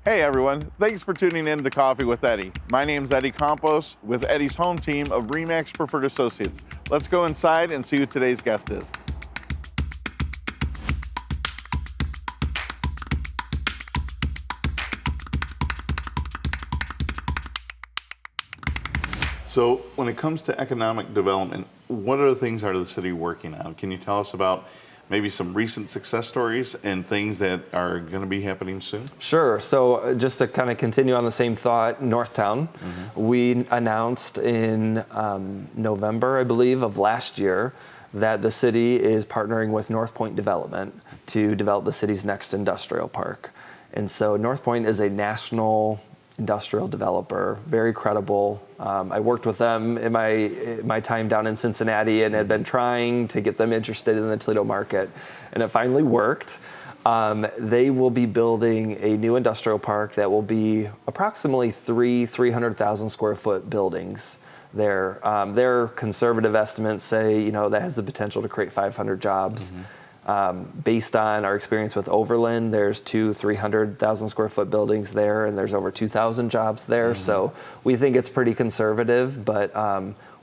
Hey everyone, thanks for tuning in to Coffee with Eddie. My name's Eddie Campos with Eddie's home team of RE/MAX Preferred Associates. Let's go inside and see who today's guest is. So when it comes to economic development, what other things are the city working on? Can you tell us about maybe some recent success stories and things that are going to be happening soon? Sure. So just to kind of continue on the same thought, Northtown, we announced in November, I believe, of last year that the city is partnering with North Point Development to develop the city's next industrial park. And so North Point is a national industrial developer, very credible. I worked with them in my time down in Cincinnati and had been trying to get them interested in the Toledo market, and it finally worked. They will be building a new industrial park that will be approximately 300,000 square foot buildings there. Their conservative estimates say, that has the potential to create 500 jobs. Based on our experience with Overland, there's 300,000 square foot buildings there, and there's over 2,000 jobs there. So we think it's pretty conservative, but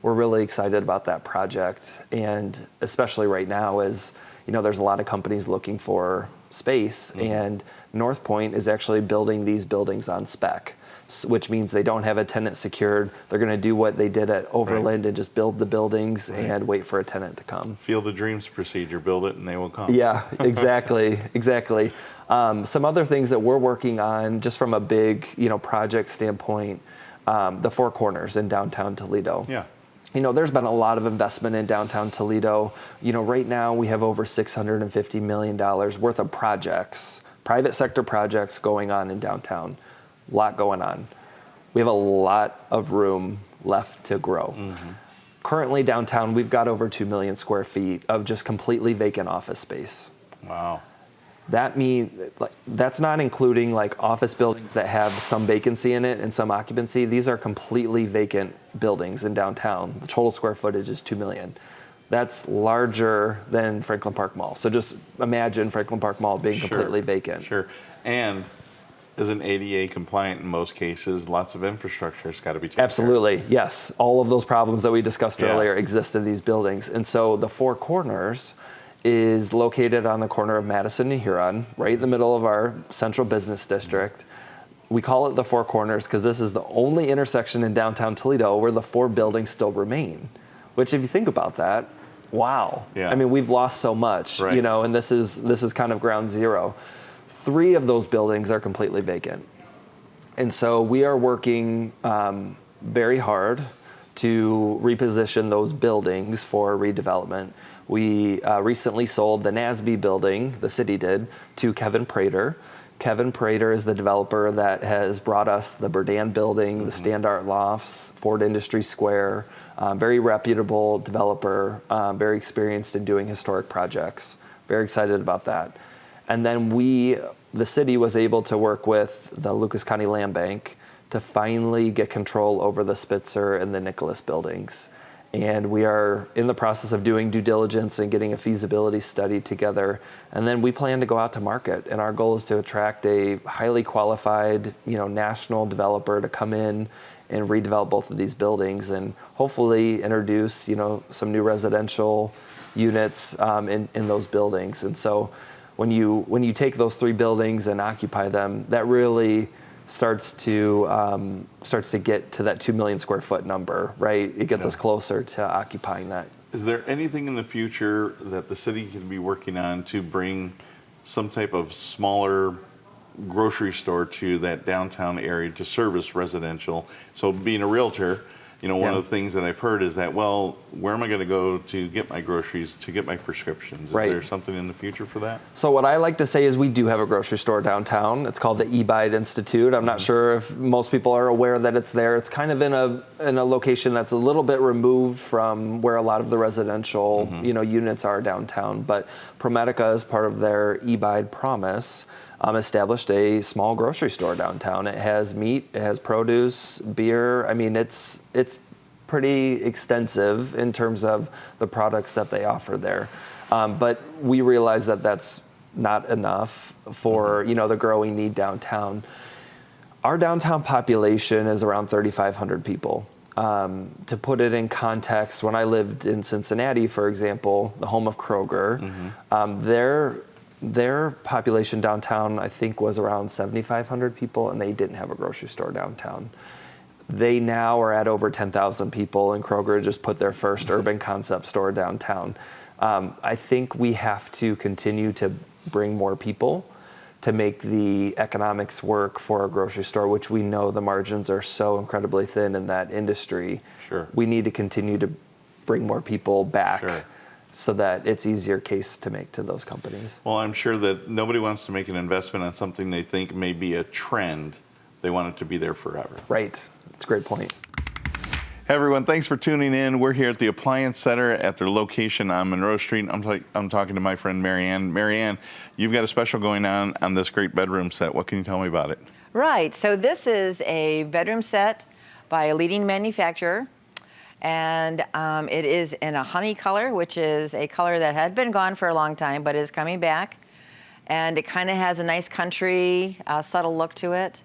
we're really excited about that project. And especially right now, as there's a lot of companies looking for space, and North Point is actually building these buildings on spec, which means they don't have a tenant secured. They're going to do what they did at Overland and just build the buildings and wait for a tenant to come. Field of Dreams procedure, build it and they will come. Yeah, exactly, exactly. Some other things that we're working on, just from a big, project standpoint, the Four Corners in downtown Toledo. Yeah. There's been a lot of investment in downtown Toledo. Right now we have over $650 million worth of projects, private sector projects going on in downtown. A lot going on. We have a lot of room left to grow. Currently downtown, we've got over 2 million square feet of just completely vacant office space. Wow. That means that's not including office buildings that have some vacancy in it and some occupancy. These are completely vacant buildings in downtown. The total square footage is 2 million. That's larger than Franklin Park Mall. So just imagine Franklin Park Mall being completely vacant. Sure. And isn't ADA compliant in most cases? Lots of infrastructure has got to be taken Absolutely, yes. All of those problems that we discussed earlier exist in these buildings. And so the Four Corners is located on the corner of Madison and Huron, right in the middle of our central business district. We call it the Four Corners because this is the only intersection in downtown Toledo where the four buildings still remain, which if you think about that, wow. Yeah. I mean, we've lost so much, and this is kind of ground zero. 3 of those buildings are completely vacant. And so we are working very hard to reposition those buildings for redevelopment. We recently sold the NASB building, the city did, to Kevin Prater. Kevin Prater is the developer that has brought us the Burdan building, the Standart Lofts, Ford Industry Square, very reputable developer, very experienced in doing historic projects. Very excited about that. And then the city was able to work with the Lucas County Land Bank to finally get control over the Spitzer and the Nicholas buildings. And we are in the process of doing due diligence and getting a feasibility study together. And then we plan to go out to market. And our goal is to attract a highly qualified, national developer to come in and redevelop both of these buildings and hopefully introduce, some new residential units in those buildings. And so when you take those 3 buildings and occupy them, that really starts to get to that 2 million square foot number, right? It gets us closer to occupying that. Is there anything in the future that the city can be working on to bring some type of smaller grocery store to that downtown area to service residential? So being a realtor, one of the things that I've heard is that, where am I going to go to get my groceries, to get my prescriptions? Is there something in the future for that? So what I like to say is we do have a grocery store downtown. It's called the E-Bide Institute. I'm not sure if most people are aware that it's there. It's kind of in a location that's a little bit removed from where a lot of the residential units are downtown. But ProMedica, as part of their E-Bide promise, established a small grocery store downtown. It has meat, it has produce, beer. I mean, it's pretty extensive in terms of the products that they offer there. But we realize that that's not enough for the growing need downtown. Our downtown population is around 3,500 people. To put it in context, when I lived in Cincinnati, for example, the home of Kroger, their population downtown, I think, was around 7,500 people, and they didn't have a grocery store downtown. They now are at over 10,000 people, and Kroger just put their first urban concept store downtown. I think we have to continue to bring more people to make the economics work for a grocery store, which we know the margins are so incredibly thin in that industry. Sure. We need to continue to bring more people back. Sure. So that it's easier case to make to those companies. Well, I'm sure that nobody wants to make an investment on something they think may be a trend. They want it to be there forever. Right. That's a great point. Hey everyone, thanks for tuning in. We're here at the Appliance Center at their location on Monroe Street. I'm talking to my friend Marianne. Marianne, you've got a special going on this great bedroom set. What can you tell me about it? Right. So this is a bedroom set by a leading manufacturer. And it is in a honey color, which is a color that had been gone for a long time, but is coming back. And it kind of has a nice country, subtle look to it.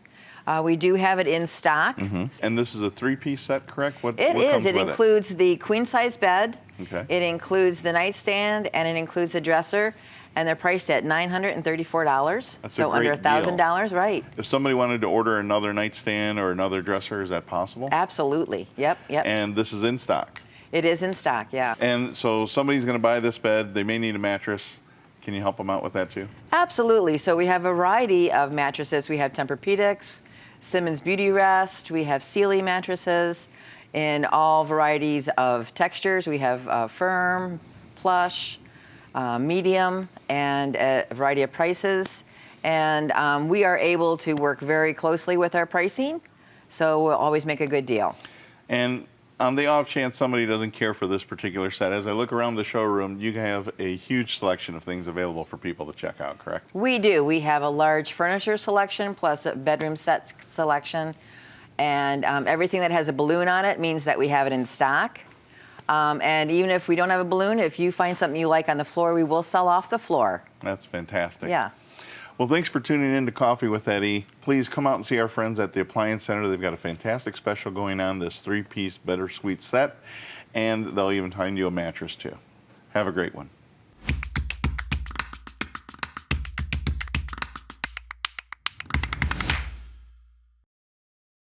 We do have it in stock. And this is a three-piece set, correct? What It comes is. It with includes the queen-size bed. Okay. It includes the nightstand, and it includes the dresser. And they're priced at $934. That's so a great under $1,000, right? If somebody wanted to order another nightstand or another dresser, is that possible? Absolutely. Yep. And this is in stock. It is in stock, yeah. And so somebody's going to buy this bed. They may need a mattress. Can you help them out with that too? Absolutely. So we have a variety of mattresses. We have Tempur-Pedics, Simmons Beauty Rest. We have Sealy mattresses in all varieties of textures. We have firm, plush, medium, and a variety of prices. And we are able to work very closely with our pricing, so we'll always make a good deal. And on the off chance somebody doesn't care for this particular set, as I look around the showroom, you have a huge selection of things available for people to check out, correct? We do. We have a large furniture selection plus a bedroom set selection. And everything that has a balloon on it means that we have it in stock. And even if we don't have a balloon, if you find something you like on the floor, we will sell off the floor. That's fantastic. Yeah. Well, thanks for tuning in to Coffee with Eddie. Please come out and see our friends at the Appliance Center. They've got a fantastic special going on, this three-piece Better Suite set, and they'll even find you a mattress too. Have a great one.